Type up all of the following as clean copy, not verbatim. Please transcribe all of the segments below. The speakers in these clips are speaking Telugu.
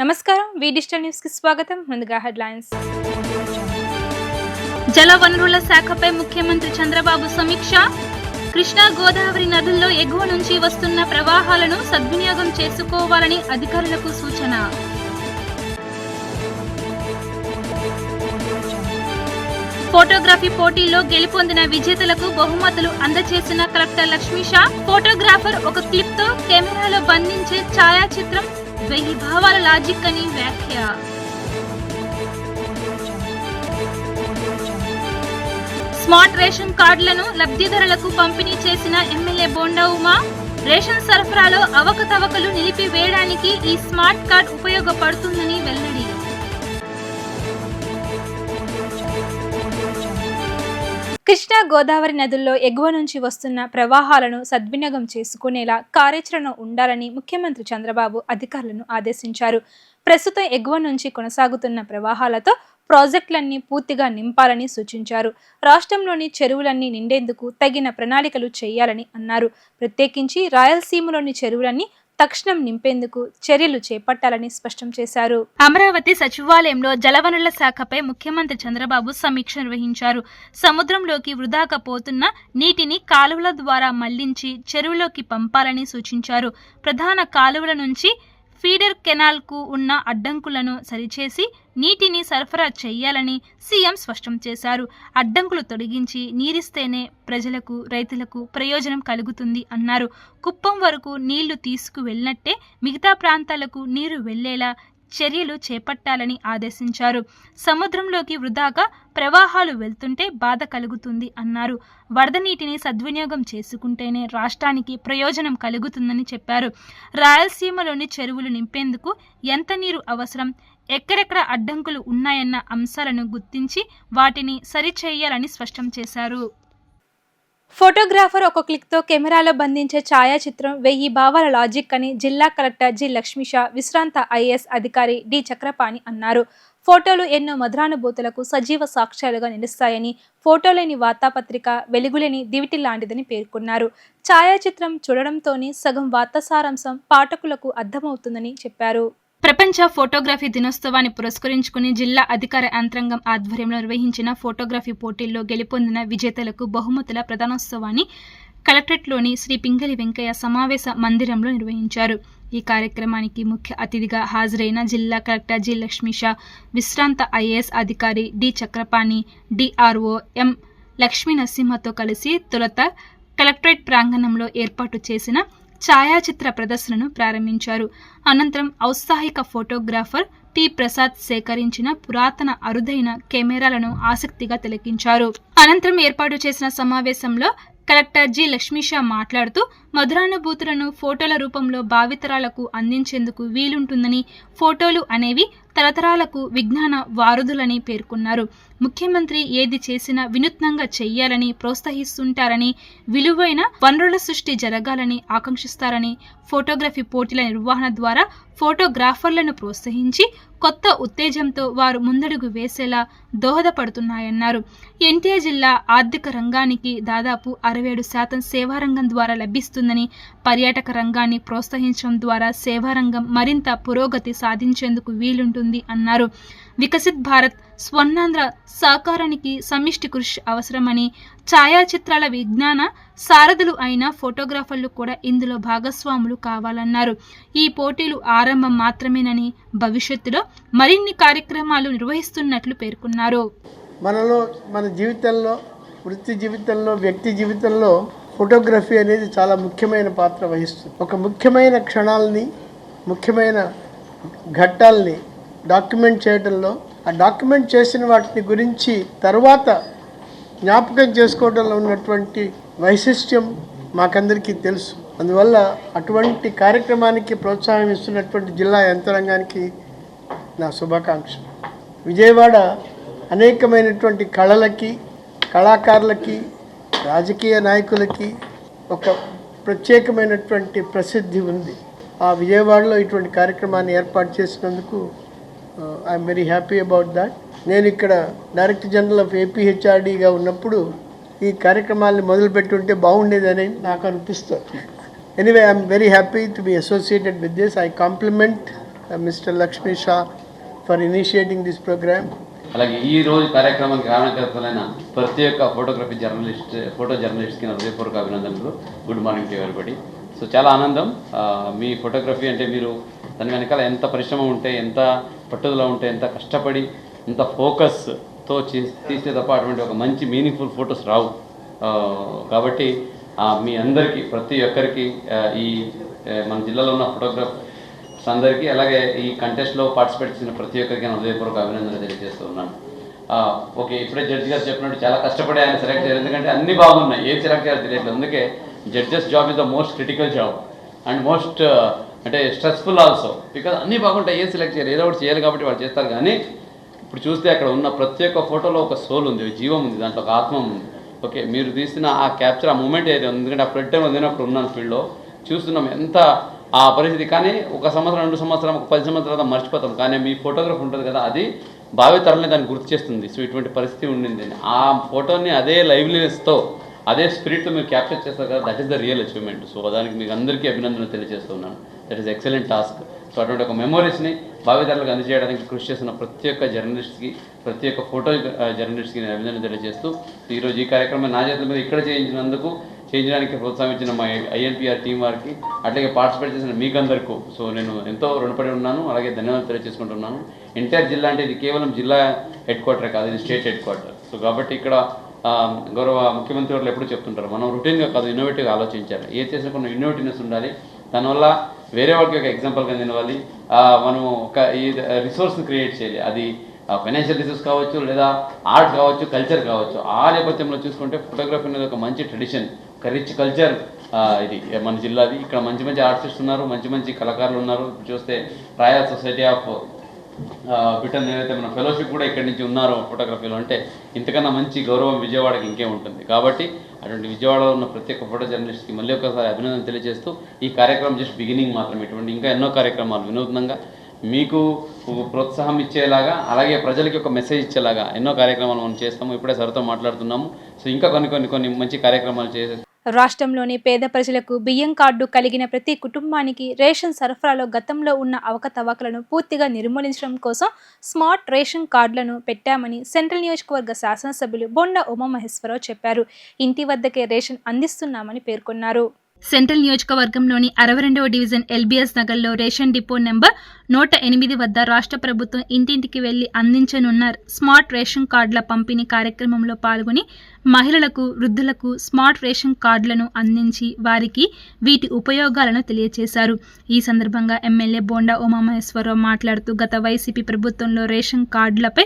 నమస్కారం వి డిజిటల్ న్యూస్ కి స్వాగతం. ముందుగా హెడ్లైన్స్. జల వనరుల శాఖపై ముఖ్యమంత్రి చంద్రబాబు సమీక్ష. కృష్ణా గోదావరి నదుల్లో ఎగువ నుంచి వస్తున్న ప్రవాహాలను సద్వినియోగం చేసుకోవాలని అధికారులకు సూచన. ఫోటోగ్రఫీ పోటీల్లో గెలుపొందిన విజేతలకు బహుమతులు అందజేసిన కలెక్టర్ లక్ష్మీష. ఫోటోగ్రాఫర్ ఒక క్లిప్ తో కెమెరాలో బంధించే ఛాయాచిత్రం 1000 భావాల లాజిక్ అని వ్యాఖ్య. స్మార్ట్ రేషన్ కార్డులను లబ్ధిదారులకు పంపిణీ చేసిన ఎమ్మెల్యే బోండా ఉమా. రేషన్ సరఫరాలో అవకతవకలు నిలిపివేయడానికి ఈ స్మార్ట్ కార్డ్ ఉపయోగపడుతుందని వెల్లడి. కృష్ణా గోదావరి నదుల్లో ఎగువ నుంచి వస్తున్న ప్రవాహాలను సద్వినియోగం చేసుకునేలా కార్యాచరణ ఉండాలని ముఖ్యమంత్రి చంద్రబాబు అధికారులను ఆదేశించారు. ప్రస్తుతం ఎగువ నుంచి కొనసాగుతున్న ప్రవాహాలతో ప్రాజెక్టులన్నీ పూర్తిగా నింపాలని సూచించారు. రాష్ట్రంలోని చెరువులన్నీ నిండేందుకు తగిన ప్రణాళికలు చేయాలని అన్నారు. ప్రత్యేకించి రాయలసీమలోని చెరువులన్నీ తక్షణం నింపేందుకు చర్యలు చేపట్టాలని స్పష్టం చేశారు. అమరావతి సచివాలయంలో జలవనరుల శాఖపై ముఖ్యమంత్రి చంద్రబాబు సమీక్ష నిర్వహించారు. సముద్రంలోకి వృధాగా పోతున్న నీటిని కాలువల ద్వారా మళ్లించి చెరువులోకి పంపాలని సూచించారు. ప్రధాన కాలువల నుంచి ఫీడర్ కెనాల్ కు ఉన్న అడ్డంకులను సరిచేసి నీటిని సరఫరా చేయాలని సీఎం స్పష్టం చేశారు. అడ్డంకులు తొలగించి నీరిస్తేనే ప్రజలకు, రైతులకు ప్రయోజనం కలుగుతుంది అన్నారు. కుప్పం వరకు నీళ్లు తీసుకువెళ్ళినట్టే మిగతా ప్రాంతాలకు నీరు వెళ్లేలా చర్యలు చేపట్టాలని ఆదేశించారు. సముద్రంలోకి వృధాగా ప్రవాహాలు వెళ్తుంటే బాధ కలుగుతుంది అన్నారు. వరద నీటిని సద్వినియోగం చేసుకుంటేనే రాష్ట్రానికి ప్రయోజనం కలుగుతుందని చెప్పారు. రాయలసీమలోని చెరువులు నింపేందుకు ఎంత నీరు అవసరం, ఎక్కడెక్కడ అడ్డంకులు ఉన్నాయన్న అంశాలను గుర్తించి వాటిని సరిచేయాలని స్పష్టం చేశారు. ఫోటోగ్రాఫర్ ఒక క్లిక్ తో కెమెరాలో బంధించే ఛాయాచిత్రం 1000 భావాల లాజిక్ అని జిల్లా కలెక్టర్ జి లక్ష్మీష, విశ్రాంత ఐఏఎస్ అధికారి డి చక్రపాణి అన్నారు. ఫోటోలు ఎన్నో మధురానుభూతులకు సజీవ సాక్ష్యాలుగా నిలుస్తాయని, ఫోటోలేని వార్తాపత్రిక వెలుగులేని దివిటి లాంటిదని పేర్కొన్నారు. ఛాయాచిత్రం చూడడంతోనే సగం వార్తా సారాంశం పాఠకులకు అర్థమవుతుందని చెప్పారు. ప్రపంచ ఫోటోగ్రఫీ దినోత్సవాన్ని పురస్కరించుకుని జిల్లా అధికార యంత్రాంగం ఆధ్వర్యంలో నిర్వహించిన ఫోటోగ్రఫీ పోటీల్లో గెలుపొందిన విజేతలకు బహుమతుల ప్రదానోత్సవాన్ని కలెక్టరేట్లోని శ్రీ పింగళి వెంకయ్య సమావేశ మందిరంలో నిర్వహించారు. ఈ కార్యక్రమానికి ముఖ్య అతిథిగా హాజరైన జిల్లా కలెక్టర్ జి లక్ష్మీష, విశ్రాంత ఐఏఎస్ అధికారి D Chakrapani, DRO M Lakshmi నరసింహతో కలిసి తొలుత కలెక్టరేట్ ప్రాంగణంలో ఏర్పాటు చేసిన ఛాయాచిత్ర ప్రదర్శనను ప్రారంభించారు. అనంతరం ఔత్సాహిక ఫోటోగ్రాఫర్ టి ప్రసాద్ సేకరించిన పురాతన అరుదైన కెమెరాలను ఆసక్తిగా తిలకించారు. అనంతరం ఏర్పాటు చేసిన సమావేశంలో కలెక్టర్ జి లక్ష్మీష మాట్లాడుతూ మధురానుభూతులను ఫోటోల రూపంలో భావితరాలకు అందించేందుకు వీలుంటుందని, ఫోటోలు అనేవి తరతరాలకు విజ్ఞాన వారధులని పేర్కొన్నారు. ముఖ్యమంత్రి ఏది చేసినా వినూత్నంగా చెయ్యాలని ప్రోత్సహిస్తుంటారని, విలువైన వనరుల సృష్టి జరగాలని ఆకాంక్షిస్తారని, ఫోటోగ్రఫీ పోటీల నిర్వహణ ద్వారా ఫోటోగ్రాఫర్లను ప్రోత్సహించి కొత్త ఉత్తేజంతో వారు ముందడుగు వేసేలా దోహదపడుతున్నాయన్నారు. ఎన్టీఆర్ జిల్లా ఆర్థిక రంగానికి దాదాపు 67% సేవారంగం ద్వారా లభిస్తుందని, పర్యాటక రంగాన్ని ప్రోత్సహించడం ద్వారా సేవారంగం మరింత పురోగతి సాధించేందుకు వీలుంటుంది అన్నారు. వికసిత్ భారత్, స్వర్ణాంధ్ర సాకారానికి సమిష్టి కృషి అవసరమని, ఛాయాచిత్రాల విజ్ఞాన సారథులు అయిన ఫోటోగ్రాఫర్లు కూడా ఇందులో భాగస్వాములు కావాలన్నారు. ఈ పోటీలు ఆరంభం మాత్రమేనని, భవిష్యత్తులో మరిన్ని కార్యక్రమాలు నిర్వహిస్తున్నట్లు పేర్కొన్నారు. మనలో, మన జీవితంలో, వృత్తి జీవితంలో, వ్యక్తి జీవితంలో ఫోటోగ్రఫీ అనేది చాలా ముఖ్యమైన పాత్ర వహిస్తుంది. ఒక ముఖ్యమైన క్షణాలని, ముఖ్యమైన ఘట్టాలని డాక్యుమెంట్ చేయడంలో, ఆ డాక్యుమెంట్ చేసిన వాటిని గురించి తర్వాత జ్ఞాపకం చేసుకోవడంలో ఉన్నటువంటి వైశిష్ట్యం మాకందరికీ తెలుసు. అందువల్ల అటువంటి కార్యక్రమానికి ప్రోత్సాహం ఇస్తున్నటువంటి జిల్లా యంత్రాంగానికి నా శుభాకాంక్షలు. విజయవాడ అనేకమైనటువంటి కళలకి, కళాకారులకి, రాజకీయ నాయకులకి ఒక ప్రత్యేకమైనటువంటి ప్రసిద్ధి ఉంది. ఆ విజయవాడలో ఇటువంటి కార్యక్రమాన్ని ఏర్పాటు చేసినందుకు I'm very happy about that. నేను ఇక్కడ డైరెక్టర్ జనరల్ ఆఫ్ ఏపీహెచ్ఆర్డీగా ఉన్నప్పుడు ఈ కార్యక్రమాన్ని మొదలుపెట్టుంటే బాగుండేదని నాకు అనిపిస్తుంది. Anyway, I'm very happy to be associated with this. I complement Mr. Lakshmi Shah for initiating this program. అలాగే ఈ రోజు కార్యక్రమానికి కారణకర్తలైన ప్రతి ఒక్క ఫోటో జర్నలిస్ట్కి నా హృదయపూర్వక అభినందనలు. Good morning to everybody. So చాలా ఆనందం. మీ ఫోటోగ్రఫీ అంటే మీరు దాని వెనకాల ఎంత పరిశ్రమ ఉంటే, ఎంత పట్టుదల ఉంటే, ఎంత కష్టపడి, ఎంత ఫోకస్తో తీస్తే తప్ప అటువంటి ఒక మంచి మీనింగ్ఫుల్ ఫొటోస్ రావు. కాబట్టి మీ అందరికీ, ప్రతి ఒక్కరికి, ఈ మన జిల్లాలో ఉన్న ఫోటోగ్రఫర్స్ అందరికీ, అలాగే ఈ కంటెస్ట్లో పార్టిసిపేట్ చేసిన ప్రతి ఒక్కరికి నేను హృదయపూర్వక అభినందనలు తెలియజేస్తూ ఉన్నాను. ఓకే, ఇప్పుడే జడ్జి గారు చెప్పినట్టు చాలా కష్టపడి ఆయన సెలెక్ట్ చేయాలి. ఎందుకంటే అన్నీ బాగున్నాయి, ఏది సెలెక్ట్ చేయాలో తెలియట్లేదు. అందుకే judges job is the most critical job and most అంటే స్ట్రెస్ఫుల్ ఆల్సో. బికాజ్ అన్నీ బాగుంటాయి, ఏది సెలెక్ట్ చేయాలి, ఏదో ఒకటి చేయాలి కాబట్టి వాళ్ళు చేస్తారు. కానీ ఇప్పుడు చూస్తే అక్కడ ఉన్న ప్రతి ఒక్క ఫోటోలో ఒక సోల్ ఉంది, జీవం ఉంది, దాంట్లో ఒక ఆత్మ ఉంది. ఓకే, మీరు తీసిన ఆ క్యాప్చర్, ఆ మూమెంట్ ఏదైతే ఉంది, ఎందుకంటే ఆ ఫ్లడ్ టైంలో నేనప్పుడు ఉన్నాను ఫీల్డ్లో, చూస్తున్నాం ఎంత ఆ పరిస్థితి. కానీ ఒక సంవత్సరం, 2 సంవత్సరం, ఒక 10 సంవత్సరాల మర్చిపోతాం. కానీ మీ ఫోటోగ్రఫీ ఉంటుంది కదా, అది భావి తరంలో దాన్ని గుర్తు చేస్తుంది. సో ఇటువంటి పరిస్థితి ఉండింది. ఆ ఫోటోని అదే లైవ్లీనెస్తో, అదే స్పిరిట్తో మీరు క్యాప్చర్ చేస్తారు కదా, that is the real achievement. So దానికి మీకు అందరికీ అభినందనలు తెలియజేస్తున్నాను. That is excellent task. So అటువంటి ఒక మెమోరీస్ని భావితరాలకు అందజేయడానికి కృషి చేస్తున్న ప్రతి ఒక్క జర్నలిస్ట్కి, ప్రతి ఒక్క ఫోటో జర్నలిస్ట్కి నేను అభినందనలు తెలియజేస్తూ, ఈరోజు ఈ కార్యక్రమం నా చేతుల మీద ఇక్కడ చేయించడానికి ప్రోత్సహించిన మా ఐఎన్పిఆర్ టీం వారికి, అట్లాగే పార్టిసిపేట్ చేసిన మీకందరికీ సో నేను ఎంతో రుణపడి ఉన్నాను. అలాగే ధన్యవాదాలు తెలియజేసుకుంటున్నాను. ఎన్టీఆర్ జిల్లా అంటే ఇది కేవలం జిల్లా హెడ్ క్వార్టర్ కాదు, ఇది స్టేట్ హెడ్ క్వార్టర్. సో కాబట్టి ఇక్కడ గౌరవ ముఖ్యమంత్రి వాళ్ళు ఎప్పుడు చెప్తుంటారు, మనం రొటీన్గా కాదు, ఇన్నోవేటివ్గా ఆలోచించాలి. ఏది చేసినా కొన్ని ఇన్నోవేటివ్నెస్ ఉండాలి. దానివల్ల వేరే వాళ్ళకి ఒక ఎగ్జాంపుల్గా నిలవాలి. మనం ఒక ఈ రిసోర్స్ని క్రియేట్ చేయాలి. అది ఫైనాన్షియల్ రిసోర్స్ కావచ్చు, లేదా ఆర్ట్ కావచ్చు, కల్చర్ కావచ్చు. ఆ నేపథ్యంలో చూసుకుంటే ఫోటోగ్రఫీ అనేది ఒక మంచి ట్రెడిషన్, ఒక రిచ్ కల్చర్. ఇది మన జిల్లాది. ఇక్కడ మంచి మంచి ఆర్టిస్టులు ఉన్నారు, మంచి మంచి కళాకారులు ఉన్నారు. చూస్తే రాయల్ సొసైటీ ఆఫ్ బ్రిటన్ ఏదైతే మన ఫెలోషిప్ కూడా ఇక్కడి నుంచి ఉన్నారు ఫోటోగ్రఫీలో. అంటే ఇంతకన్నా మంచి గౌరవం విజయవాడకి ఇంకే ఉంటుంది. కాబట్టి అటువంటి విజయవాడలో ఉన్న ప్రతి ఒక్క ఫోటో జర్నలిస్ట్కి మళ్ళీ ఒకసారి అభినందన తెలియజేస్తూ, ఈ కార్యక్రమం జస్ట్ బిగినింగ్ మాత్రమే. ఇటువంటి ఇంకా ఎన్నో కార్యక్రమాలు వినూత్నంగా మీకు ప్రోత్సాహం ఇచ్చేలాగా, అలాగే ప్రజలకి ఒక మెసేజ్ ఇచ్చేలాగా ఎన్నో కార్యక్రమాలు మనం చేస్తాము. ఇప్పుడే సార్తో మాట్లాడుతున్నాము. సో ఇంకా కొన్ని మంచి కార్యక్రమాలు చేసే రాష్ట్రంలోని పేద ప్రజలకు బియ్యం కార్డు కలిగిన ప్రతి కుటుంబానికి రేషన్ సరఫరాలో గతంలో ఉన్న అవకతవకలను పూర్తిగా నిర్మూలించడం కోసం స్మార్ట్ రేషన్ కార్డులను పెట్టామని సెంట్రల్ నియోజకవర్గ శాసనసభ్యులు బొండా ఉమామహేశ్వరరావు చెప్పారు. ఇంటి వద్దకే రేషన్ అందిస్తున్నామని పేర్కొన్నారు. సెంట్రల్ నియోజకవర్గంలోని 62వ డివిజన్ ఎల్బీఎస్ నగర్లో రేషన్ డిపో నెంబర్ 108 వద్ద రాష్ట్ర ప్రభుత్వం ఇంటింటికి వెళ్లి అందించనున్న స్మార్ట్ రేషన్ కార్డుల పంపిణీ కార్యక్రమంలో పాల్గొని మహిళలకు, వృద్ధులకు స్మార్ట్ రేషన్ కార్డులను అందించి వారికి వీటి ఉపయోగాలను తెలియజేశారు. ఈ సందర్భంగా ఎమ్మెల్యే బొండా ఉమామహేశ్వరరావు మాట్లాడుతూ, గత వైసీపీ ప్రభుత్వంలో రేషన్ కార్డులపై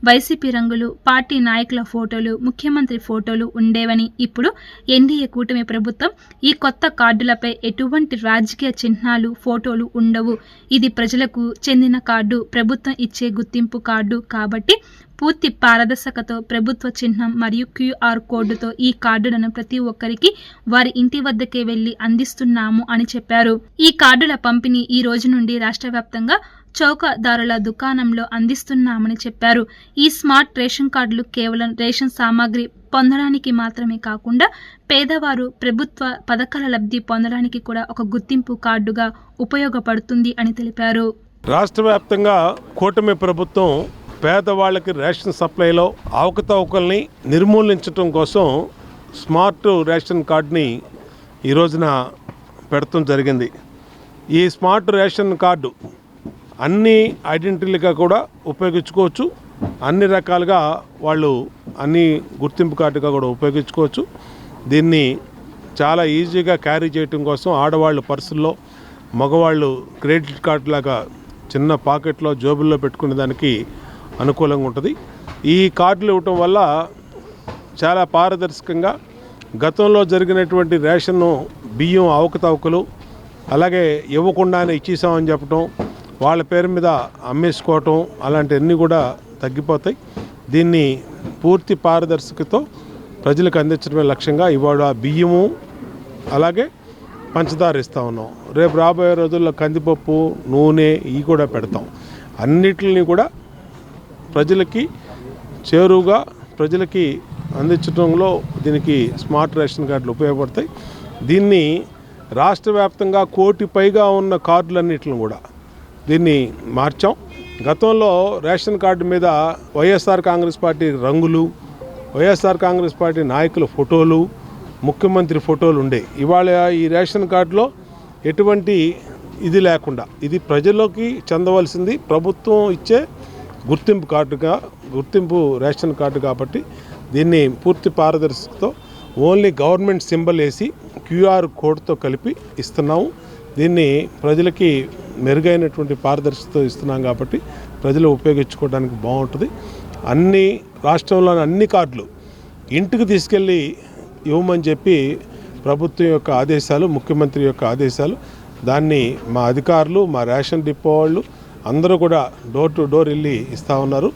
వైసీపీ రంగులు, పార్టీ నాయకుల ఫోటోలు, ముఖ్యమంత్రి ఫోటోలు ఉండేవని, ఇప్పుడు ఎన్డీఏ కూటమి ప్రభుత్వం ఈ కొత్త కార్డులపై ఎటువంటి రాజకీయ చిహ్నాలు, ఫోటోలు ఉండవు. ఇది ప్రజలకు చెందిన కార్డు, ప్రభుత్వం ఇచ్చే గుర్తింపు కార్డు కాబట్టి పూర్తి పారదర్శకతో ప్రభుత్వ చిహ్నం మరియు క్యూఆర్ కోడ్తో ఈ కార్డులను ప్రతి ఒక్కరికి వారి ఇంటి వద్దకే వెళ్లి అందిస్తున్నాము అని చెప్పారు. ఈ కార్డుల పంపిణీ ఈ రోజు నుండి రాష్ట్ర వ్యాప్తంగా చౌకదారుల దుకాణంలో అందిస్తున్నామని చెప్పారు. ఈ స్మార్ట్ రేషన్ కార్డులు కేవలం రేషన్ సామాగ్రి పొందడానికి మాత్రమే కాకుండా పేదవారు ప్రభుత్వ పథకాల లబ్ధి పొందడానికి కూడా ఒక గుర్తింపు కార్డుగా ఉపయోగపడుతుంది అని తెలిపారు. రాష్ట్ర వ్యాప్తంగా కూటమి ప్రభుత్వం పేదవాళ్ళకి రేషన్ సప్లైలో అవకతవకల్ని నిర్మూలించడం కోసం స్మార్ట్ రేషన్ కార్డుని ఈ రోజున పెడతాం జరిగింది. ఈ స్మార్ట్ రేషన్ కార్డు అన్ని ఐడెంటిటీలుగా కూడా ఉపయోగించుకోవచ్చు. అన్ని రకాలుగా వాళ్ళు అన్ని గుర్తింపు కార్డుగా కూడా ఉపయోగించుకోవచ్చు. దీన్ని చాలా ఈజీగా క్యారీ చేయటం కోసం ఆడవాళ్ళు పర్సుల్లో, మగవాళ్ళు క్రెడిట్ కార్డు లాగా చిన్న పాకెట్లో, జోబుల్లో పెట్టుకునే దానికి అనుకూలంగా ఉంటుంది. ఈ కార్డులు ఇవ్వటం వల్ల చాలా పారదర్శకంగా గతంలో జరిగినటువంటి రేషన్ బియ్యం అవకతవకలు, అలాగే ఇవ్వకుండానే ఇచ్చేసామని చెప్పటం, వాళ్ళ పేరు మీద అమ్మేసుకోవటం, అలాంటివన్నీ కూడా తగ్గిపోతాయి. దీన్ని పూర్తి పారదర్శకతో ప్రజలకు అందించడమే లక్ష్యంగా ఇవాళ బియ్యము అలాగే పంచదార ఇస్తూ ఉన్నాం. రేపు రాబోయే రోజుల్లో కందిపప్పు, నూనె ఇవి కూడా పెడతాం. అన్నిటిని కూడా ప్రజలకి చేరువుగా ప్రజలకి అందించడంలో దీనికి స్మార్ట్ రేషన్ కార్డులు ఉపయోగపడతాయి. దీన్ని రాష్ట్ర వ్యాప్తంగా 1 కోటి పైగా ఉన్న కార్డులన్నిటిని కూడా దీన్ని మార్చాం. గతంలో రేషన్ కార్డు మీద వైఎస్ఆర్ కాంగ్రెస్ పార్టీ రంగులు, వైఎస్ఆర్ కాంగ్రెస్ పార్టీ నాయకుల ఫోటోలు, ముఖ్యమంత్రి ఫోటోలు ఉండే. ఇవాళ ఈ రేషన్ కార్డులో ఎటువంటి ఇది లేకుండా, ఇది ప్రజల్లోకి చెందవలసింది ప్రభుత్వం ఇచ్చే గుర్తింపు రేషన్ కార్డు కాబట్టి దీన్ని పూర్తి పారదర్శకతో ఓన్లీ గవర్నమెంట్ సింబల్ వేసి క్యూఆర్ కోడ్తో కలిపి ఇస్తున్నాము. దీన్ని ప్రజలకి మెరుగైనటువంటి పారదర్శకతో ఇస్తున్నాం కాబట్టి ప్రజలు ఉపయోగించుకోవడానికి బాగుంటుంది. అన్ని రాష్ట్రంలోని అన్ని కార్డులు ఇంటికి తీసుకెళ్ళి ఇవ్వమని చెప్పి ప్రభుత్వం యొక్క ఆదేశాలు, ముఖ్యమంత్రి యొక్క ఆదేశాలు. దాన్ని మా అధికారులు, మా రేషన్ డిపో వాళ్ళు అందరూ కూడా డోర్ టు డోర్ వెళ్ళి ఇస్తూ ఉన్నారు.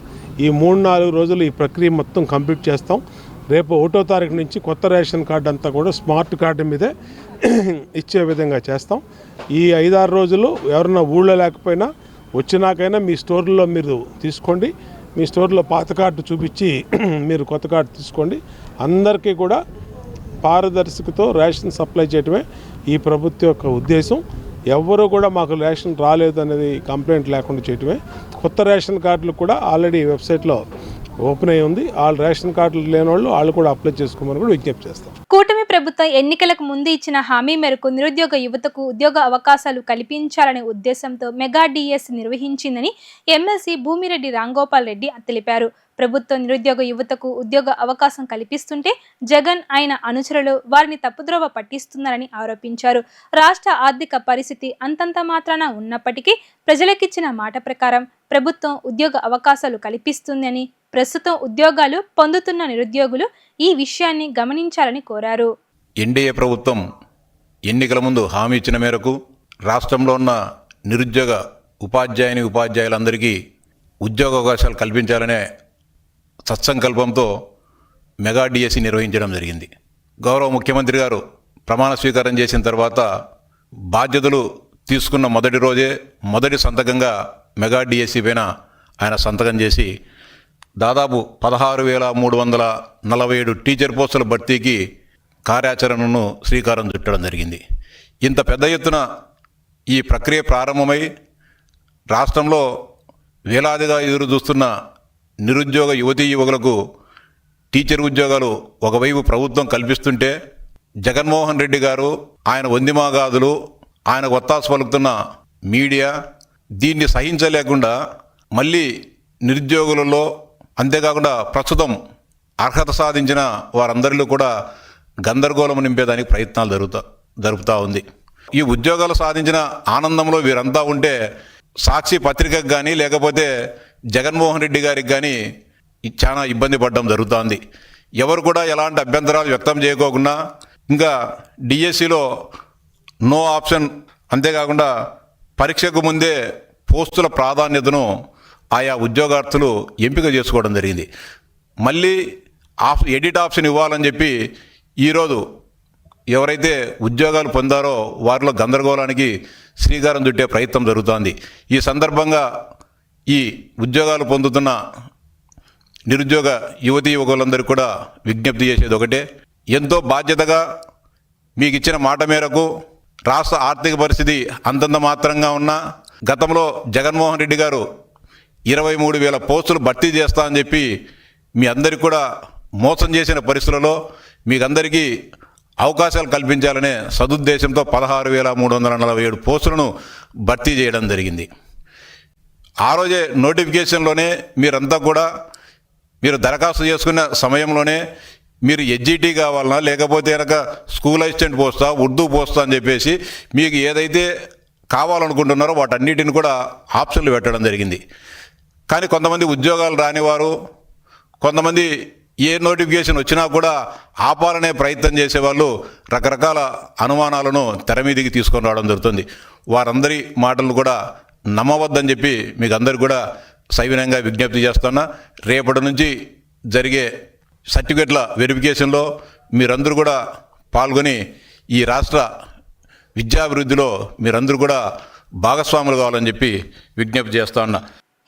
ఈ 3-4 రోజులు ఈ ప్రక్రియ మొత్తం కంప్లీట్ చేస్తాం. రేపు 1వ తారీఖు నుంచి కొత్త రేషన్ కార్డు అంతా కూడా స్మార్ట్ కార్డు మీదే ఇచ్చే విధంగా చేస్తాం. ఈ 5-6 రోజులు ఎవరన్నా ఊళ్ళో లేకపోయినా వచ్చినాకైనా మీ స్టోర్లో మీరు తీసుకోండి. మీ స్టోర్లో పాత కార్డు చూపించి మీరు కొత్త కార్డు తీసుకోండి. అందరికీ కూడా పారదర్శకతో రేషన్ సప్లై చేయడమే ఈ ప్రభుత్వం యొక్క ఉద్దేశం. ఎవ్వరూ కూడా మాకు రేషన్ రాలేదు అనేది కంప్లైంట్ లేకుండా చేయడమే. కొత్త రేషన్ కార్డులు కూడా ఆల్రెడీ వెబ్సైట్లో ఓపెన్ అయి ఉంది. వాళ్ళు రేషన్ కార్డులు లేని వాళ్ళు కూడా అప్లై చేసుకోమని కూడా విజ్ఞప్తి చేస్తాం. కూటమి ప్రభుత్వం ఎన్నికలకు ముందు ఇచ్చిన హామీ మేరకు నిరుద్యోగ యువతకు ఉద్యోగ అవకాశాలు కల్పించాలనే ఉద్దేశంతో మెగా డిఎస్ నిర్వహించిందని ఎమ్మెల్సీ భూమిరెడ్డి రాంగోపాల్ రెడ్డి తెలిపారు. ప్రభుత్వం నిరుద్యోగ యువతకు ఉద్యోగ అవకాశం కల్పిస్తుంటే జగన్ ఆయన అనుచరులు వారిని తప్పుద్రోవ పట్టిస్తున్నారని ఆరోపించారు. రాష్ట్ర ఆర్థిక పరిస్థితి అంతంత మాత్రాన ఉన్నప్పటికీ ప్రజలకిచ్చిన మాట ప్రకారం ప్రభుత్వం ఉద్యోగ అవకాశాలు కల్పిస్తుందని, ప్రస్తుతం ఉద్యోగాలు పొందుతున్న నిరుద్యోగులు ఈ విషయాన్ని గమనించాలని కోరారు. ఎన్డీఏ ప్రభుత్వం ఎన్నికల ముందు హామీ ఇచ్చిన మేరకు రాష్ట్రంలో ఉన్న నిరుద్యోగ ఉపాధ్యాయులందరికీ ఉద్యోగ అవకాశాలు కల్పించాలనే సత్సంకల్పంతో మెగా డిఎస్సి నిర్వహించడం జరిగింది. గౌరవ ముఖ్యమంత్రి గారు ప్రమాణ స్వీకారం చేసిన తర్వాత బాధ్యతలు తీసుకున్న మొదటి రోజే మొదటి సంతకంగా మెగా డిఎస్సి పైన ఆయన సంతకం చేసి దాదాపు 16,347 టీచర్ పోస్టుల భర్తీకి కార్యాచరణను శ్రీకారం చుట్టడం జరిగింది. ఇంత పెద్ద ఎత్తున ఈ ప్రక్రియ ప్రారంభమై రాష్ట్రంలో వేలాదిగా ఎదురు చూస్తున్న నిరుద్యోగ యువకులకు టీచర్ ఉద్యోగాలు ఒకవైపు ప్రభుత్వం కల్పిస్తుంటే జగన్మోహన్ రెడ్డి గారు, ఆయన వందిమాగాదులు, ఆయన ఒత్తాసు పలుకుతున్న మీడియా దీన్ని సహించలేకుండా మళ్ళీ నిరుద్యోగులలో, అంతేకాకుండా ప్రస్తుతం అర్హత సాధించిన వారందరిలో కూడా గందరగోళం నింపేదానికి ప్రయత్నాలు జరుపుతూ ఉంది. ఈ ఉద్యోగాలు సాధించిన ఆనందంలో వీరంతా ఉంటే సాక్షి పత్రికకు కానీ లేకపోతే జగన్మోహన్ రెడ్డి గారికి కానీ చాలా ఇబ్బంది పడడం జరుగుతోంది. ఎవరు కూడా ఎలాంటి అభ్యంతరాలు వ్యక్తం చేయకోకుండా ఇంకా డిఎస్సిలో నో ఆప్షన్, అంతేకాకుండా పరీక్షకు ముందే పోస్టుల ప్రాధాన్యతను ఆయా ఉద్యోగార్థులు ఎంపిక చేసుకోవడం జరిగింది. మళ్ళీ ఎడిట్ ఆప్షన్ ఇవ్వాలని చెప్పి ఈరోజు ఎవరైతే ఉద్యోగాలు పొందారో వారిలో గందరగోళానికి శ్రీకారం చుట్టే ప్రయత్నం జరుగుతోంది. ఈ సందర్భంగా ఈ ఉద్యోగాలు పొందుతున్న నిరుద్యోగ యువకులందరికీ కూడా విజ్ఞప్తి చేసేది ఒకటే, ఎంతో బాధ్యతగా మీకు ఇచ్చిన మాట మేరకు రాష్ట్ర ఆర్థిక పరిస్థితి అంతంత మాత్రంగా ఉన్నా గతంలో జగన్మోహన్ రెడ్డి గారు 23,000 పోస్టులు భర్తీ చేస్తా అని చెప్పి మీ అందరికీ కూడా మోసం చేసిన పరిస్థితులలో మీకందరికీ అవకాశాలు కల్పించాలనే సదుద్దేశంతో 16,347 పోస్టులను భర్తీ చేయడం జరిగింది. ఆ రోజే నోటిఫికేషన్లోనే మీరంతా కూడా మీరు దరఖాస్తు చేసుకున్న సమయంలోనే మీరు ఎస్జిటి కావాలన్నా లేకపోతే కనుక స్కూల్ అసిస్టెంట్ పోస్టా, ఉర్దూ పోస్టా అని చెప్పేసి మీకు ఏదైతే కావాలనుకుంటున్నారో వాటన్నిటిని కూడా ఆప్షన్లు పెట్టడం జరిగింది. కానీ కొంతమంది ఉద్యోగాలు రానివారు, కొంతమంది ఏ నోటిఫికేషన్ వచ్చినా కూడా ఆపాలనే ప్రయత్నం చేసేవాళ్ళు రకరకాల అనుమానాలను తెర మీదికి తీసుకొని రావడం జరుగుతుంది. వారందరి మాటలు కూడా నమ్మవద్దని చెప్పి మీకు అందరికీ కూడా సవినయంగా విజ్ఞప్తి చేస్తున్నా. రేపటి నుంచి జరిగే సర్టిఫికెట్ల వెరిఫికేషన్లో మీరందరూ కూడా పాల్గొని ఈ రాష్ట్ర విద్యాభివృద్ధిలో మీరందరూ కూడా భాగస్వాములు కావాలని చెప్పి విజ్ఞప్తి చేస్తా ఉన్నా.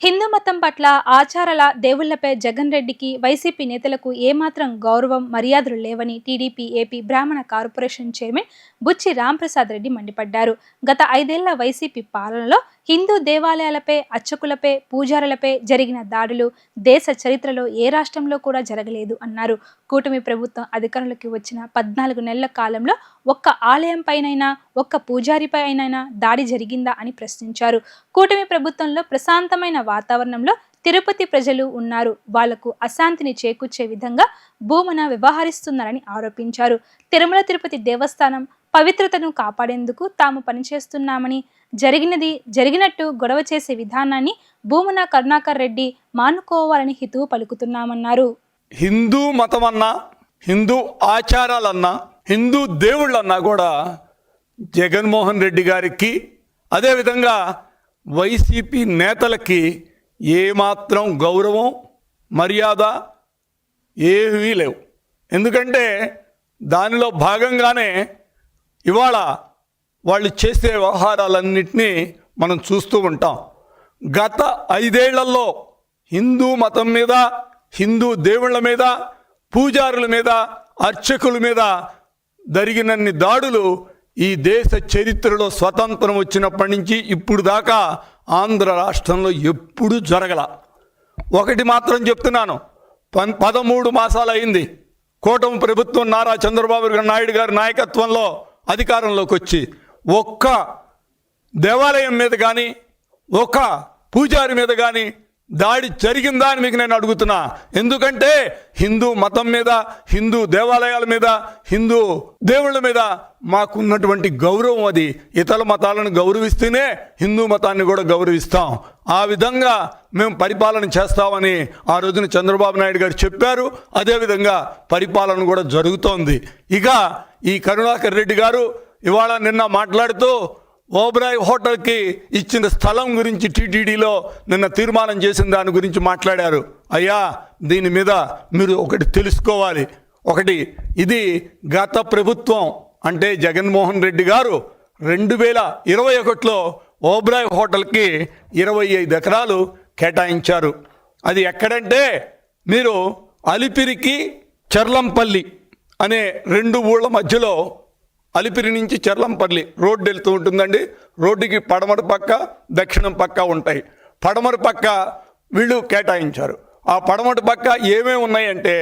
హిందూ మతం పట్ల ఆచారాల దేవుళ్లపై జగన్ రెడ్డికి వైసీపీ నేతలకు ఏమాత్రం గౌరవం మర్యాదలు లేవని టీడీపీ ఏపీ బ్రాహ్మణ కార్పొరేషన్ చైర్మన్ బుచ్చి రాంప్రసాద్ రెడ్డి మండిపడ్డారు. గత 5 ఏళ్ల వైసీపీ పాలనలో హిందూ దేవాలయాలపై, అర్చకులపై, పూజారులపై జరిగిన దాడులు దేశ చరిత్రలో ఏ రాష్ట్రంలో కూడా జరగలేదు అన్నారు. కూటమి ప్రభుత్వం అధికారంలోకి వచ్చిన 14 నెలల కాలంలో ఒక్క ఆలయంపైనైనా, ఒక్క పూజారిపై అయినైనా దాడి జరిగిందా అని ప్రశ్నించారు. కూటమి ప్రభుత్వంలో ప్రశాంతమైన వాతావరణంలో తిరుపతి ప్రజలు ఉన్నారు. వాళ్లకు అశాంతిని చేకూర్చే విధంగా భూమన వ్యవహరిస్తున్నారని ఆరోపించారు. తిరుమల తిరుపతి దేవస్థానం పవిత్రతను కాపాడేందుకు తాము పనిచేస్తున్నామని, జరిగినట్టు గొడవ చేసే విధానాన్ని భూమన కరుణాకర్ రెడ్డి మానుకోవాలని హితవు పలుకుతున్నామన్నారు. హిందూ మతమన్నా, హిందూ ఆచారాలన్నా, హిందూ దేవుళ్ళన్నా కూడా జగన్మోహన్ రెడ్డి గారికి, అదేవిధంగా వైసీపీ నేతలకి ఏమాత్రం గౌరవం మర్యాద ఏమీ లేవు. ఎందుకంటే దానిలో భాగంగానే ఇవాళ వాళ్ళు చేసే వ్యవహారాలన్నింటినీ మనం చూస్తూ ఉంటాం. గత 5 ఏళ్లలో హిందూ మతం మీద, హిందూ దేవుళ్ళ మీద, పూజారుల మీద, అర్చకుల మీద జరిగినన్ని దాడులు ఈ దేశ చరిత్రలో స్వతంత్రం వచ్చినప్పటి నుంచి ఇప్పుడు దాకా ఆంధ్ర రాష్ట్రంలో ఎప్పుడూ జరగల. ఒకటి మాత్రం చెప్తున్నాను, 13 మాసాలు అయింది కూటమి ప్రభుత్వం నారా చంద్రబాబు నాయుడు గారి నాయకత్వంలో అధికారంలోకి వచ్చి ఒక్క దేవాలయం మీద కానీ, ఒక్క పూజారి మీద కానీ దాడి జరిగిందా అని మీకు నేను అడుగుతున్నా. ఎందుకంటే హిందూ మతం మీద, హిందూ దేవాలయాల మీద, హిందూ దేవుళ్ళ మీద మాకున్నటువంటి గౌరవం అది. ఇతర మతాలను గౌరవిస్తేనే హిందూ మతాన్ని కూడా గౌరవిస్తాం. ఆ విధంగా మేము పరిపాలన చేస్తామని ఆ రోజున చంద్రబాబు నాయుడు గారు చెప్పారు. అదేవిధంగా పరిపాలన కూడా జరుగుతోంది. ఇక ఈ కరుణాకర్ రెడ్డి గారు ఇవాళ నిన్న మాట్లాడుతూ ఓబ్రాయ్ హోటల్కి ఇచ్చిన స్థలం గురించి టీటీడీలో నిన్న తీర్మానం చేసిన దాని గురించి మాట్లాడారు. అయ్యా, దీని మీద మీరు ఒకటి తెలుసుకోవాలి. ఒకటి, ఇది గత ప్రభుత్వం అంటే జగన్మోహన్ రెడ్డి గారు 2021లో ఓబ్రాయ్ హోటల్కి 25 ఎకరాలు కేటాయించారు. అది ఎక్కడంటే మీరు అలిపిరికి చర్లంపల్లి అనే 2 ఊళ్ళ మధ్యలో, అలిపిరి నుంచి చర్లంపల్లి రోడ్డు వెళ్తూ ఉంటుందండి. రోడ్డుకి పడమర పక్క, దక్షిణం పక్క ఉంటాయి. పడమర పక్క వీళ్ళు కేటాయించారు. ఆ పడమర పక్క ఏమేమి ఉన్నాయంటే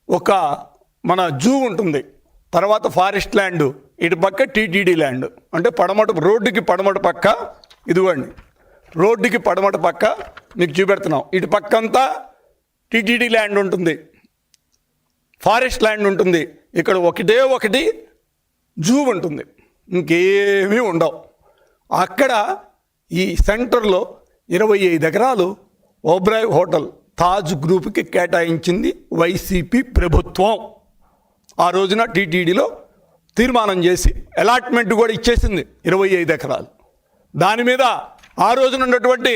ఒక మన జూ ఉంటుంది, తర్వాత ఫారెస్ట్ ల్యాండ్, ఇటు పక్క టీటీడీ ల్యాండ్. అంటే రోడ్డుకి పడమర పక్క ఇదిగోండి, రోడ్డుకి పడమర పక్క మీకు చూపెడుతున్నాం. ఇటు పక్క అంతా టీటీడీ ల్యాండ్ ఉంటుంది, ఫారెస్ట్ ల్యాండ్ ఉంటుంది. ఇక్కడ ఒకటి జూ ఉంటుంది, ఇంకేమీ ఉండవు. అక్కడ ఈ సెంటర్లో 25 ఎకరాలు ఓబ్రాయ్ హోటల్ తాజ్ గ్రూప్కి కేటాయించింది వైసీపీ ప్రభుత్వం. ఆ రోజున టీటీడీలో తీర్మానం చేసి అలాట్మెంట్ కూడా ఇచ్చేసింది 25 ఎకరాలు. దాని మీద ఆ రోజున ఉన్నటువంటి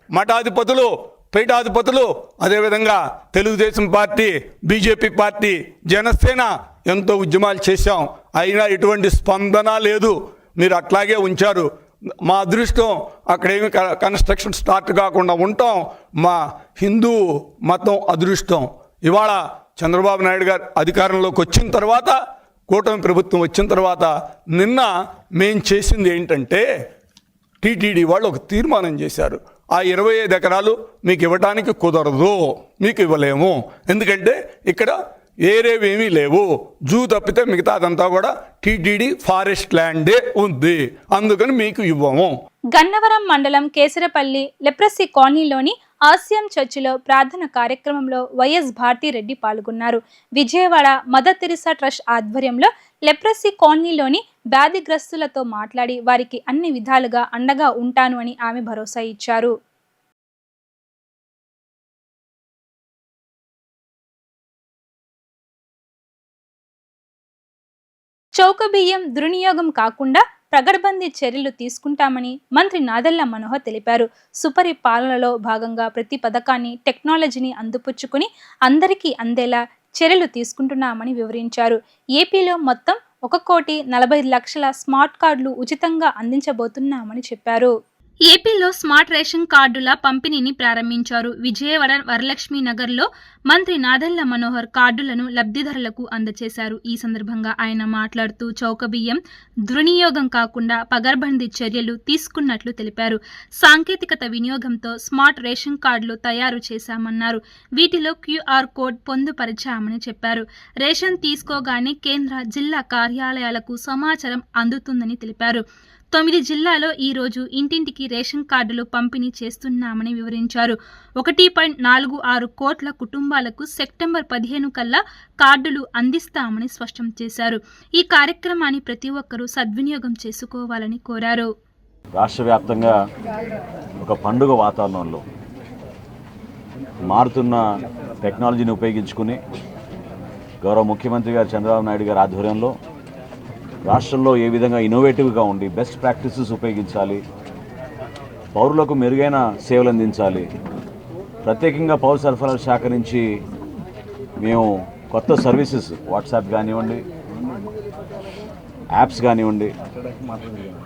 మఠాధిపతులు, పీఠాధిపతులు, అదేవిధంగా Telugu Desam party, BJP party, Janasena ఎంతో ఉద్యమాలు చేశాం. అయినా ఎటువంటి స్పందన లేదు. మీరు అట్లాగే ఉంచారు. మా అదృష్టం అక్కడేమి కన్స్ట్రక్షన్ స్టార్ట్ కాకుండా ఉంటాం. మా హిందూ మతం అదృష్టం. ఇవాళ చంద్రబాబు నాయుడు గారు అధికారంలోకి వచ్చిన తర్వాత, కూటమి ప్రభుత్వం వచ్చిన తర్వాత నిన్న మేం చేసింది ఏంటంటే టీటీడీ వాళ్ళు ఒక తీర్మానం చేశారు. ఆ 25 ఎకరాలు మీకు ఇవ్వడానికి కుదరదు, మీకు ఇవ్వలేము. ఎందుకంటే ఇక్కడ ఏరేవేమీ లేవు. జూ తప్పితే మిగతా అదంతా కూడా టీటీడీ ఫారెస్ట్ ల్యాండే ఉంది, అందుకని మీకు ఇవ్వము. గన్నవరం మండలం కేసరపల్లి లెప్రసీ కాలనీలోని ఆసియం చర్చిలో ప్రార్థన కార్యక్రమంలో వైఎస్ భారతిరెడ్డి పాల్గొన్నారు. విజయవాడ మదర్ తెరిసా ట్రస్ట్ ఆధ్వర్యంలో లెప్రసీ కాలనీలోని వ్యాధిగ్రస్తులతో మాట్లాడి వారికి అన్ని విధాలుగా అండగా ఉంటాను అని ఆమె భరోసా ఇచ్చారు. చౌక బియ్యం దుర్వినియోగం కాకుండా ప్రగడ్బందీ చర్యలు తీసుకుంటామని మంత్రి నాదెళ్ల మనోహర్ తెలిపారు. సుపరిపాలనలో భాగంగా ప్రతి పథకాన్ని, టెక్నాలజీని అందిపుచ్చుకుని అందరికీ అందేలా చర్యలు తీసుకుంటున్నామని వివరించారు. ఏపీలో మొత్తం 1,45,00,000 స్మార్ట్ కార్డులు ఉచితంగా అందించబోతున్నామని చెప్పారు. ఏపీలో స్మార్ట్ రేషన్ కార్డుల పంపిణీని ప్రారంభించారు. విజయవాడ వరలక్ష్మి నగర్లో మంత్రి నాదెళ్ల మనోహర్ కార్డులను లబ్ధిదారులకు అందజేశారు. ఈ సందర్భంగా ఆయన మాట్లాడుతూ చౌకబియ్యం దుర్వినియోగం కాకుండా పగర్బందీ చర్యలు తీసుకున్నట్లు తెలిపారు. సాంకేతికత వినియోగంతో స్మార్ట్ రేషన్ కార్డులు తయారు చేశామన్నారు. వీటిలో QR కోడ్ పొందుపరిచామని చెప్పారు. రేషన్ తీసుకోగానే కేంద్ర, జిల్లా కార్యాలయాలకు సమాచారం అందుతుందని తెలిపారు. 9 జిల్లాలో ఈ రోజు ఇంటింటికి రేషన్ కార్డులు పంపిణీ చేస్తున్నామని వివరించారు. 1.46 కోట్ల కుటుంబాలకు సెప్టెంబర్ 15 కల్లా కార్డులు అందిస్తామని స్పష్టం చేశారు. ఈ కార్యక్రమాన్ని ప్రతి ఒక్కరూ సద్వినియోగం చేసుకోవాలని కోరారు. రాష్ట్ర వ్యాప్తంగా ఒక పండుగ వాతావరణంలో మారుతున్న టెక్నాలజీని ఉపయోగించుకుని గౌరవ ముఖ్యమంత్రి గారు చంద్రబాబు నాయుడు గారి ఆధ్వర్యంలో రాష్ట్రంలో ఏ విధంగా ఇన్నోవేటివ్గా ఉండి బెస్ట్ ప్రాక్టీసెస్ ఉపయోగించాలి, పౌరులకు మెరుగైన సేవలు అందించాలి. ప్రత్యేకంగా పౌర సరఫరాల శాఖ నుంచి మేము కొత్త సర్వీసెస్ వాట్సాప్ కానివ్వండి, యాప్స్ కానివ్వండి,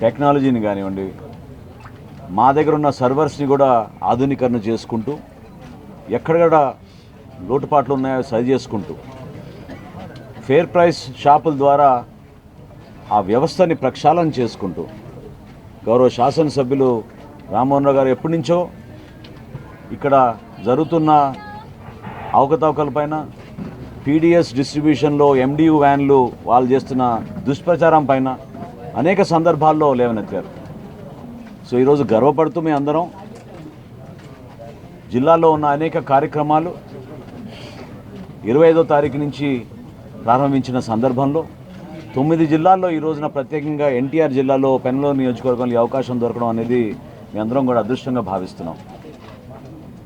టెక్నాలజీని కానివ్వండి, మా దగ్గర ఉన్న సర్వర్స్ని కూడా ఆధునీకరణ చేసుకుంటూ ఎక్కడెక్కడ లోటుపాట్లు ఉన్నాయో సరి చేసుకుంటూ ఫేర్ ప్రైస్ షాపుల ద్వారా ఆ వ్యవస్థని ప్రక్షాళన చేసుకుంటూ గౌరవ శాసనసభ్యులు రామ్మోహన్ రావు గారు ఎప్పటి నుంచో ఇక్కడ జరుగుతున్న అవకతవకలపైన, PDS డిస్ట్రిబ్యూషన్లో MDU వ్యాన్లు వాళ్ళు చేస్తున్న దుష్ప్రచారం పైన అనేక సందర్భాల్లో లేవనెత్తారు. సో ఈరోజు గర్వపడుతూ మేము అందరం జిల్లాలో ఉన్న అనేక కార్యక్రమాలు 25వ తారీఖు నుంచి ప్రారంభించిన సందర్భంలో 9 జిల్లాల్లో ఈ రోజున ప్రత్యేకంగా NTR జిల్లాలో పెనమలూరు నియోజకవర్గంలో ఈ అవకాశం దొరకడం అనేది మీ అందరం కూడా అదృష్టంగా భావిస్తున్నాం.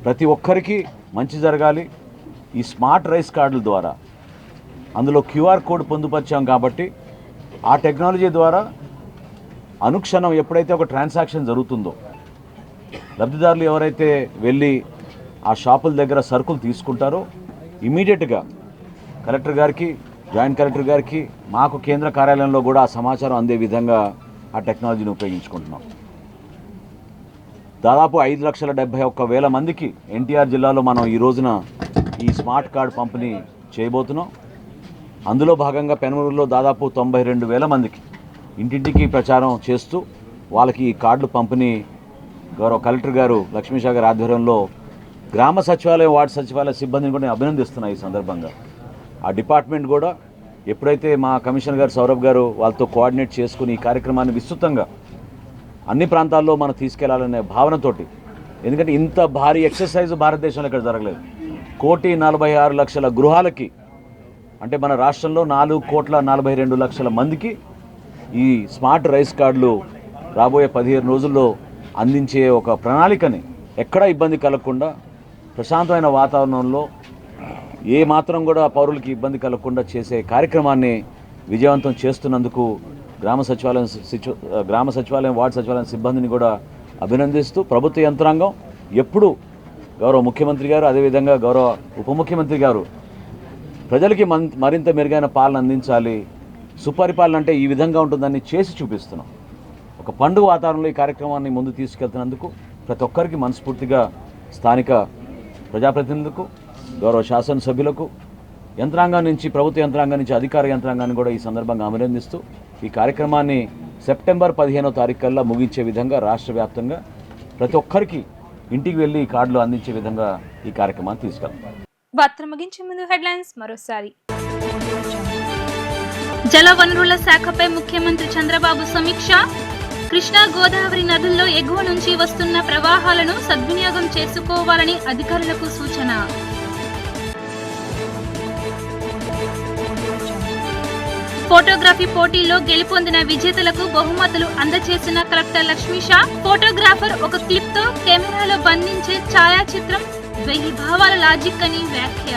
ప్రతి ఒక్కరికి మంచి జరగాలి. ఈ స్మార్ట్ రైస్ కార్డుల ద్వారా అందులో QR కోడ్ పొందుపరిచాం కాబట్టి ఆ టెక్నాలజీ ద్వారా అనుక్షణం ఎప్పుడైతే ఒక ట్రాన్సాక్షన్ జరుగుతుందో లబ్ధిదారులు ఎవరైతే వెళ్ళి ఆ షాపుల దగ్గర సరుకులు తీసుకుంటారో ఇమీడియట్గా కలెక్టర్ గారికి, జాయింట్ కలెక్టర్ గారికి, మాకు కేంద్ర కార్యాలయంలో కూడా ఆ సమాచారం అందే విధంగా ఆ టెక్నాలజీని ఉపయోగించుకుంటున్నాం. దాదాపు 5,71,000 మందికి NTR జిల్లాలో మనం ఈ రోజున ఈ స్మార్ట్ కార్డ్ పంపిణీ చేయబోతున్నాం. అందులో భాగంగా పెనమలూరులో దాదాపు 92,000 మందికి ఇంటింటికి ప్రచారం చేస్తూ వాళ్ళకి ఈ కార్డులు పంపిణీ గౌరవ కలెక్టర్ గారు లక్ష్మీషా గారి ఆధ్వర్యంలో గ్రామ సచివాలయం, వార్డు సచివాలయ సిబ్బందిని కూడా నేను అభినందిస్తున్నాను. ఈ సందర్భంగా ఆ డిపార్ట్మెంట్ కూడా ఎప్పుడైతే మా కమిషనర్ గారు సౌరభ్ గారు వాళ్ళతో కోఆర్డినేట్ చేసుకుని ఈ కార్యక్రమాన్ని విస్తృతంగా అన్ని ప్రాంతాల్లో మనం తీసుకెళ్లాలనే భావనతోటి, ఎందుకంటే ఇంత భారీ ఎక్సర్సైజ్ భారతదేశంలో ఇక్కడ జరగలేదు. 1,46,00,000 గృహాలకి, అంటే మన రాష్ట్రంలో 4,42,00,000 మందికి ఈ స్మార్ట్ రైస్ కార్డులు రాబోయే 15 రోజుల్లో అందించే ఒక ప్రణాళికని ఎక్కడా ఇబ్బంది కలగకుండా ప్రశాంతమైన వాతావరణంలో ఏ మాత్రం కూడా పౌరులకి ఇబ్బంది కలగకుండా చేసే కార్యక్రమాన్ని విజయవంతం చేస్తున్నందుకు గ్రామ సచివాలయం, వార్డు సచివాలయం సిబ్బందిని కూడా అభినందిస్తూ ప్రభుత్వ యంత్రాంగం ఎప్పుడు గౌరవ ముఖ్యమంత్రి గారు, అదేవిధంగా గౌరవ ఉప ముఖ్యమంత్రి గారు ప్రజలకి మరింత మెరుగైన పాలన అందించాలి, సుపరిపాలన అంటే ఈ విధంగా ఉంటుందని చేసి చూపిస్తున్నాం. ఒక పండుగ వాతావరణంలో ఈ కార్యక్రమాన్ని ముందు తీసుకెళ్తున్నందుకు ప్రతి ఒక్కరికి మనస్ఫూర్తిగా స్థానిక ప్రజాప్రతినిధులకు, గౌరవ శాసనసభ్యులకు, యంత్రాంగం నుంచి, ప్రభుత్వ యంత్రాంగం నుంచి అధికార యంత్రాంగాన్ని కూడా ఈ సందర్భంగా అభినందిస్తూ ఈ కార్యక్రమాన్ని సెప్టెంబర్ 15వ తారీఖు కల్లా ముగించే విధంగా రాష్ట్ర వ్యాప్తంగా ప్రతి ఒక్కరికి ఇంటికి వెళ్ళి ఈ కార్డులు అందించే విధంగా ఈ కార్యక్రమాన్ని తీసుకెళ్తాం. వార్తలు ముగించే ముందు హెడ్లైన్స్ మరోసారి. జలవనరుల శాఖపై ముఖ్యమంత్రి చంద్రబాబు సమీక్ష. కృష్ణా, గోదావరి నదుల్లో ఎగువ నుంచి వస్తున్న ప్రవాహాలను సద్వినియోగం చేసుకోవాలని అధికారులకు సూచన. ఫోటోగ్రఫీ పోటీలో గెలుపొందిన విజేతలకు బహుమతులు అందజేసిన కలెక్టర్ లక్ష్మీషా. ఫోటోగ్రాఫర్ ఒక క్లిప్ తో కెమెరాలో బంధించే ఛాయాచిత్రం 1000 భావాల లాజిక్ అని వ్యాఖ్య.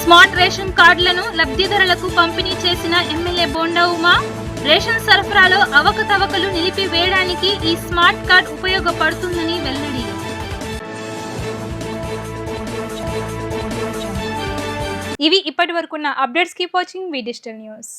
స్మార్ట్ రేషన్ కార్డులను లబ్ధిదారులకు పంపిణీ చేసిన ఎమ్మెల్యే బోండా ఉమా. రేషన్ సరఫరాలో అవకతవకలు నిలిపివేయడానికి ఈ స్మార్ట్ కార్డ్ ఉపయోగపడుతుందని వెల్లడి. ఇవి ఇప్పటి వరకున్న అప్డేట్స్. కీప్ వాచింగ్ వి డిజిటల్ న్యూస్.